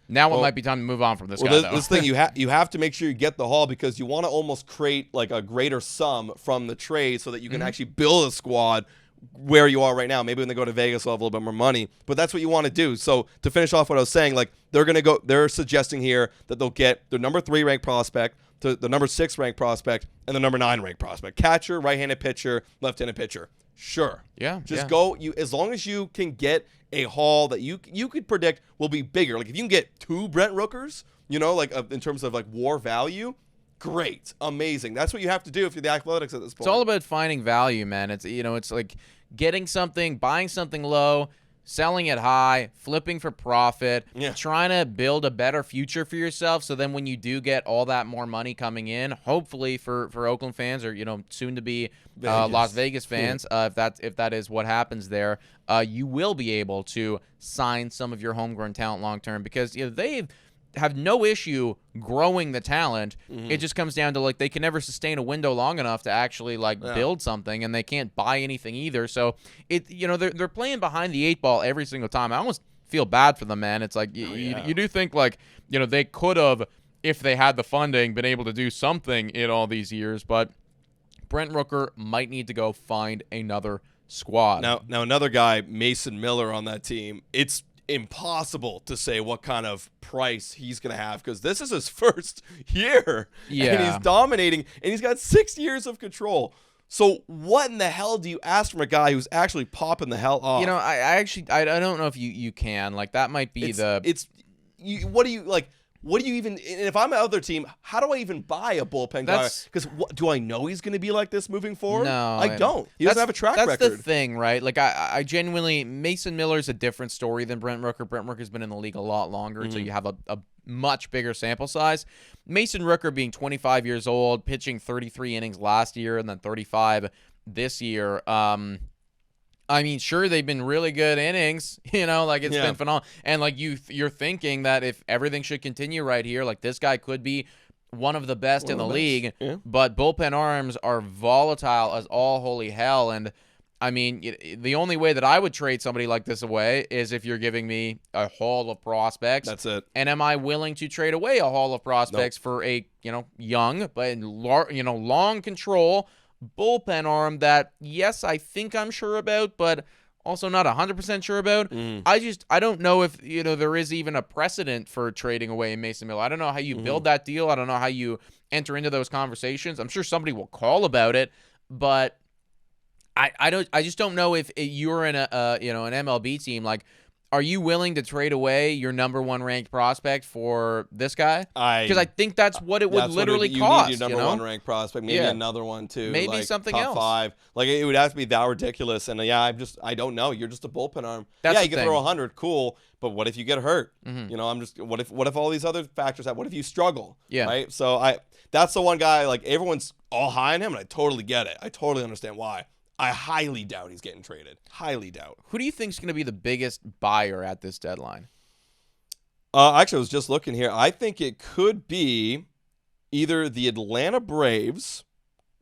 Now it might be time to move on from this guy, though. This thing, you have to make sure you get the haul because you want to almost create a greater sum from the trade so that you can actually build a squad where you are right now. Maybe when they go to Vegas, they'll have a little bit more money, but that's what you want to do. So to finish off what I was saying, they're suggesting here that they'll get their number 3 ranked prospect, to the number 6 ranked prospect, and the number 9 ranked prospect. Catcher, right-handed pitcher, left-handed pitcher. Sure. Yeah. Just go. As long as you can get a haul that you could predict will be bigger. If you can get 2 Brent Rookers, in terms of WAR value, great, amazing. That's what you have to do if you're the Athletics at this point. It's all about finding value, man. It's it's like getting something, buying something low, selling it high, flipping for profit, trying to build a better future for yourself. So then when you do get all that more money coming in, hopefully for Oakland fans or soon to be Las Vegas fans, if that is what happens there, you will be able to sign some of your homegrown talent long term because they have no issue growing the talent. It just comes down to they can never sustain a window long enough to actually build something, and they can't buy anything either. So they're playing behind the 8 ball every single time. I almost feel bad for them, man. It's you do think they could have, if they had the funding, been able to do something in all these years, but Brent Rooker might need to go find another squad. Now another guy, Mason Miller, on that team. It's impossible to say what kind of price he's going to have because this is his first year. And he's dominating, and he's got 6 years of control. So what in the hell do you ask from a guy who's actually popping the hell off? I don't know if you can. That might be what do you even? And if I'm another team, how do I even buy a bullpen guy? Because do I know he's going to be like this moving forward? No, I don't. He doesn't have a track record. That's the thing, right? I genuinely, Mason Miller's a different story than Brent Rooker. Brent Rooker's been in the league a lot longer, so you have a much bigger sample size. Mason Rooker being 25 years old, pitching 33 innings last year and then 35 this year. I mean, sure, they've been really good innings, it's been phenomenal. And you're thinking that if everything should continue right here, this guy could be one of the best in the league, Yeah. but bullpen arms are volatile as all holy hell. And I mean, the only way that I would trade somebody like this away is if you're giving me a haul of prospects. That's it. And am I willing to trade away a haul of prospects for a, young but long control bullpen arm that, yes, I think I'm sure about, but also not 100% sure about. I don't know if, there is even a precedent for trading away Mason Miller. I don't know how you build that deal. I don't know how you enter into those conversations. I'm sure somebody will call about it, but I just don't know if you're in an MLB team. Like, are you willing to trade away your number one ranked prospect for this guy? Because I think that's what it would literally cost. You need your number one ranked prospect, maybe another one too, maybe like something top else. 5. Like, it would have to be that ridiculous. And I don't know. You're just a bullpen arm. That's you can throw 100, cool. But what if you get hurt? What if all these other factors happen? What if you struggle? Yeah. Right. So that's the one guy. Like, everyone's all high on him, and I totally get it. I totally understand why. I highly doubt he's getting traded. Highly doubt. Who do you think is going to be the biggest buyer at this deadline? Actually, I was just looking here. I think it could be either the Atlanta Braves,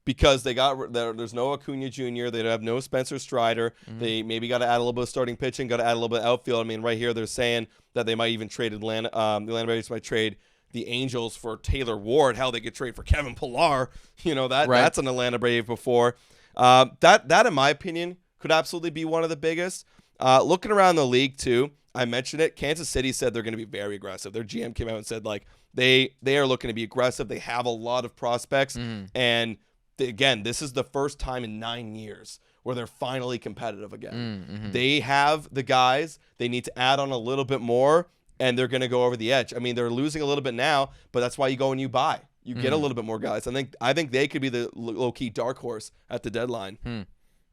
because there's no Acuna Jr., they have no Spencer Strider. They maybe got to add a little bit of starting pitching, got to add a little bit of outfield. I mean, right here they're saying that they might even trade Atlanta. The Atlanta Braves might trade the Angels for Taylor Ward. Hell, they could trade for Kevin Pillar. That's an Atlanta Brave before. That in my opinion could absolutely be one of the biggest. Looking around the league too, I mentioned it. Kansas City said they're going to be very aggressive. Their GM came out and said, like, they are looking to be aggressive. They have a lot of prospects, and again, this is the first time in 9 years where they're finally competitive again. They have the guys. They need to add on a little bit more, and they're going to go over the edge. I mean, they're losing a little bit now, but that's why you go and you buy. You get a little bit more guys. I think they could be the low-key dark horse at the deadline.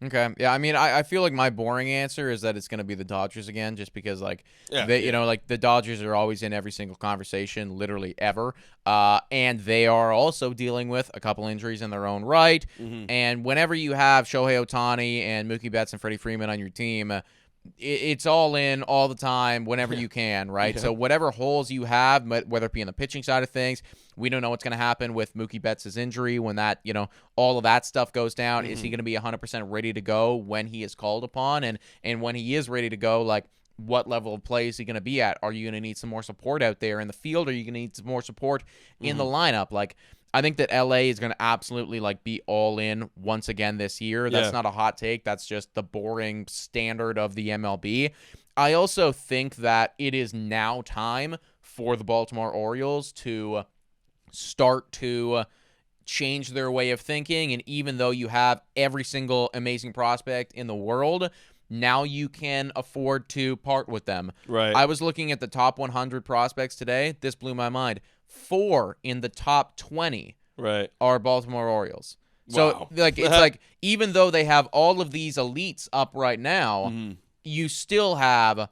Okay. Yeah, I mean, I feel like my boring answer is that it's going to be the Dodgers again, just because, like, the Dodgers are always in every single conversation, literally ever. And they are also dealing with a couple injuries in their own right. And whenever you have Shohei Ohtani and Mookie Betts and Freddie Freeman on your team, it's all in all the time whenever you can, right? So whatever holes you have, whether it be in the pitching side of things, we don't know what's going to happen with Mookie Betts' injury when that, all of that stuff goes down. Is he going to be 100% ready to go when he is called upon? And when he is ready to go, like, what level of play is he going to be at? Are you going to need some more support out there in the field? Are you going to need some more support in the lineup? Like, I think that LA is going to absolutely, like, be all in once again this year. That's not a hot take. That's just the boring standard of the MLB. I also think that it is now time for the Baltimore Orioles to start to change their way of thinking. And even though you have every single amazing prospect in the world, now you can afford to part with them. Right. I was looking at the top 100 prospects today. This blew my mind. 4 in the top 20 are Baltimore Orioles. So, like, it's like, even though they have all of these elites up right now, you still have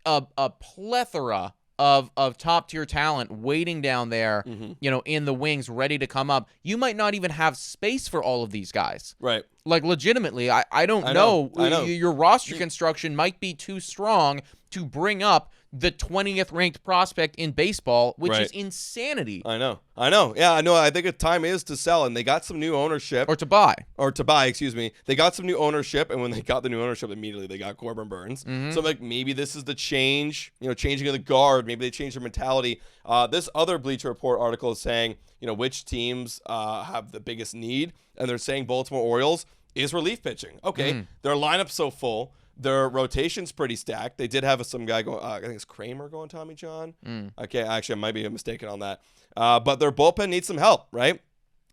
a plethora of top-tier talent waiting down there, in the wings, ready to come up. You might not even have space for all of these guys. Right. Like, legitimately, I don't know. I know. Your roster construction might be too strong to bring up the 20th ranked prospect in baseball, which is insanity. I know. Yeah, I know. I think the time is to sell, and they got some new ownership. Or to buy, excuse me. They got some new ownership, and when they got the new ownership, immediately they got Corbin Burns. So, like, maybe this is the change, changing of the guard. Maybe they changed their mentality. This other Bleacher Report article is saying, which teams have the biggest need, and they're saying Baltimore Orioles is relief pitching. Okay, their lineup's so full. Their rotation's pretty stacked. They did have some guy going, I think it's Kramer going Tommy John. Okay, actually, I might be mistaken on that. But their bullpen needs some help, right?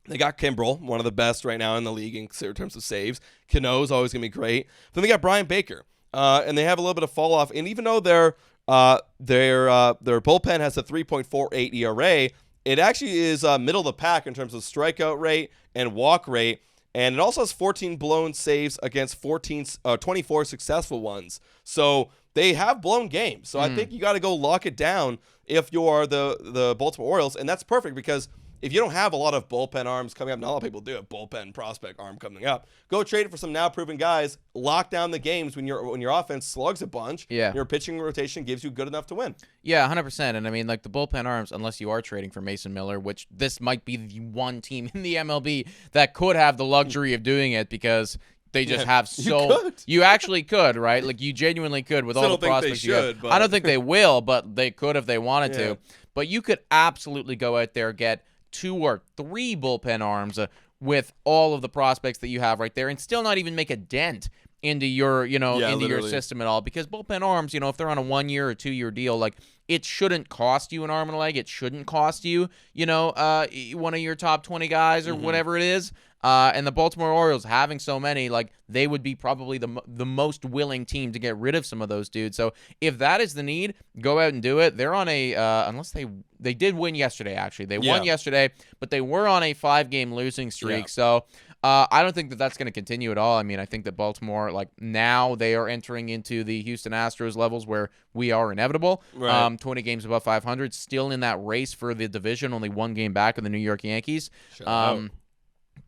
They got Kimbrel, one of the best right now in the league in terms of saves. Cano's always going to be great. Then they got Brian Baker, and they have a little bit of fall off. And even though their bullpen has a 3.48 ERA, it actually is middle of the pack in terms of strikeout rate and walk rate. And it also has 14 blown saves against 24 successful ones. So they have blown games. So I think you got to go lock it down if you are the Baltimore Orioles. And that's perfect because if you don't have a lot of bullpen arms coming up, not a lot of people do have bullpen prospect arm coming up. Go trade it for some now proven guys. Lock down the games when your offense slugs a bunch. Yeah. Your pitching rotation gives you good enough to win. Yeah, 100%. And I mean, like the bullpen arms, unless you are trading for Mason Miller, which this might be the one team in the MLB that could have the luxury of doing it because they just have so. You actually could, right? Like you genuinely could with all the prospects you have. I don't think they will, but they could if they wanted to. But you could absolutely go out there, get 2 or 3 bullpen arms with all of the prospects that you have right there, and still not even make a dent into your, your system at all. Because bullpen arms, if they're on a 1-year or 2-year deal, like it shouldn't cost you an arm and a leg. It shouldn't cost you, one of your top 20 guys or whatever it is. And the Baltimore Orioles having so many, like they would be probably the most willing team to get rid of some of those dudes. So if that is the need, go out and do it. They're on a unless they did win yesterday. Actually, they won yesterday, but they were on a 5-game losing streak. Yeah. So I don't think that that's going to continue at all. I mean, I think that Baltimore, like now, they are entering into the Houston Astros levels where we are inevitable. Right. 20 games above 500, still in that race for the division, only 1 game back of the New York Yankees.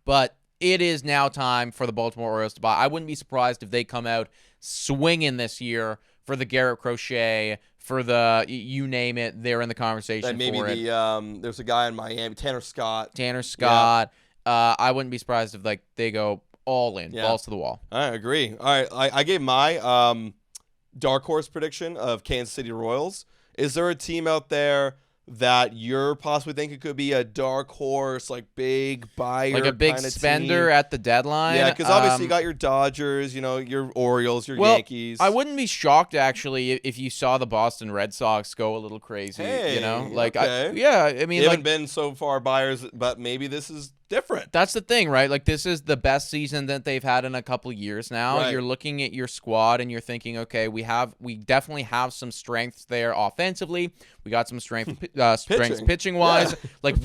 But it is now time for the Baltimore Orioles to buy. I wouldn't be surprised if they come out swinging this year for the Garrett Crochet, for the you name it. They're in the conversation and maybe for it. There's a guy in Miami, Tanner Scott. Yeah. I wouldn't be surprised if they go all in, balls to the wall. I agree. All right, I gave my dark horse prediction of Kansas City Royals. Is there a team out there that you're possibly thinking could be a dark horse, like big buyer, like a big spender team at the deadline? Yeah, because obviously you got your Dodgers, your Orioles, your Yankees. I wouldn't be shocked actually if you saw the Boston Red Sox go a little crazy. Hey, I mean, they haven't been so far buyers, but maybe this is different. That's the thing, right? Like this is the best season that they've had in a couple years now. Right. You're looking at your squad and you're thinking, okay, we definitely have some strengths there offensively. We got some strengths pitching wise. Yeah. Like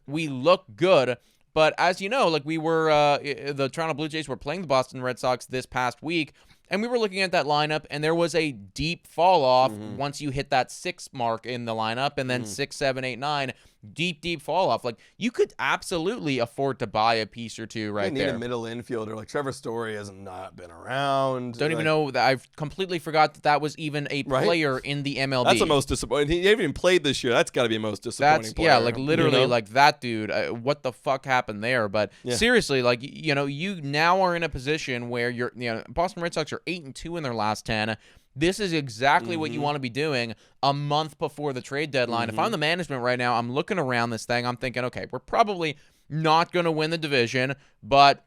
we look good. But as you know, like we were the Toronto Blue Jays were playing the Boston Red Sox this past week. And we were looking at that lineup, and there was a deep fall off once you hit that 6 mark in the lineup, and then 6, 7, 8, 9, deep fall off. Like you could absolutely afford to buy a piece or two right there. Need a middle infielder. Like Trevor Story has not been around. Don't even know that. I've completely forgot that was even a player in the MLB. That's the most disappointing. He hasn't even played this year. That's got to be the most disappointing player. Yeah, like literally, like that dude. What the fuck happened there? But seriously, like you now are in a position where you're, Boston Red Sox are 8-2 in their last 10. This is exactly what you want to be doing a month before the trade deadline. If I'm the management right now, I'm looking around this thing. I'm thinking, okay, we're probably not going to win the division, but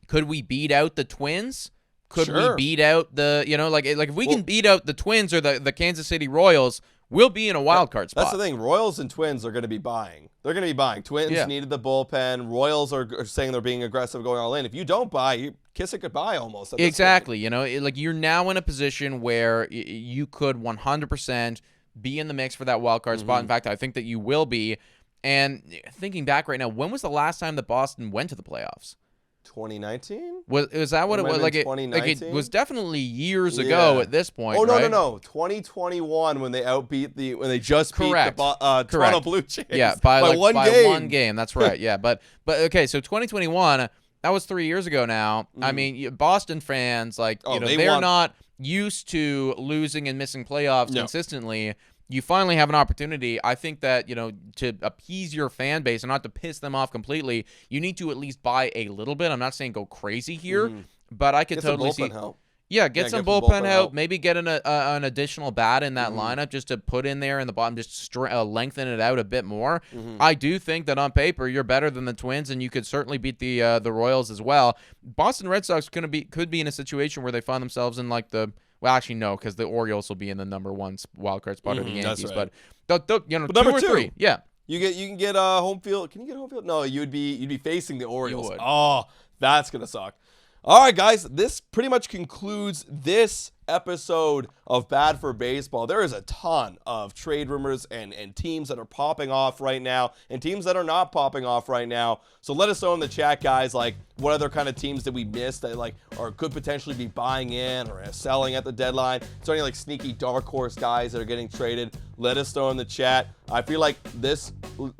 could we beat out the Twins? Could we beat out the, like if we can beat out the Twins or the Kansas City Royals, we'll be in a wild card spot. That's the thing. Royals and Twins are going to be buying. They're going to be buying. Twins needed the bullpen. Royals are saying they're being aggressive, going all in. If you don't buy, you kiss it goodbye almost. Exactly. Like you're now in a position where you could 100% be in the mix for that wild card spot. In fact, I think that you will be. And thinking back right now, when was the last time that Boston went to the playoffs? 2019? Was that what it was? Like it was definitely years ago at this point. Oh no, right? no. 2021 when they beat beat the Toronto Blue Jays. Yeah, by 1 game. 1 game. That's right. Yeah, but okay, so 2021, that was 3 years ago now. I mean, Boston fans they're not used to losing and missing playoffs consistently. You finally have an opportunity. I think that, to appease your fan base and not to piss them off completely, you need to at least buy a little bit. I'm not saying go crazy here, but I could totally see. Help. Yeah, get some bullpen help. Maybe get an additional bat in that lineup just to put in there in the bottom, just lengthen it out a bit more. I do think that on paper you're better than the Twins, and you could certainly beat the Royals as well. Boston Red Sox could be in a situation where they find themselves in like the. Well, actually, no, because the Orioles will be in the number 1 wildcard spot of the Yankees. Right. But 2 or 3. Yeah. You can get home field. Can you get home field? No, you'd be facing the Orioles. You would. Oh, that's gonna suck. All right, guys, this pretty much concludes this episode of Bad for Baseball. There is a ton of trade rumors and teams that are popping off right now and teams that are not popping off right now. So let us know in the chat, guys, like what other kind of teams did we miss that like or could potentially be buying in or selling at the deadline. Is there any like sneaky dark horse guys that are getting traded? Let us know in the chat. I feel like this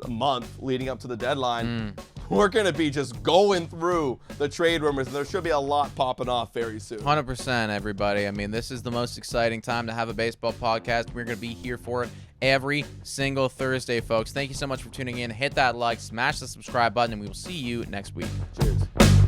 month leading up to the deadline, we're going to be just going through the trade rumors, and there should be a lot popping off very soon. 100%, everybody. I mean, this is the most exciting time to have a baseball podcast. We're going to be here for it every single Thursday, folks. Thank you so much for tuning in. Hit that like, smash the subscribe button, and we will see you next week. Cheers.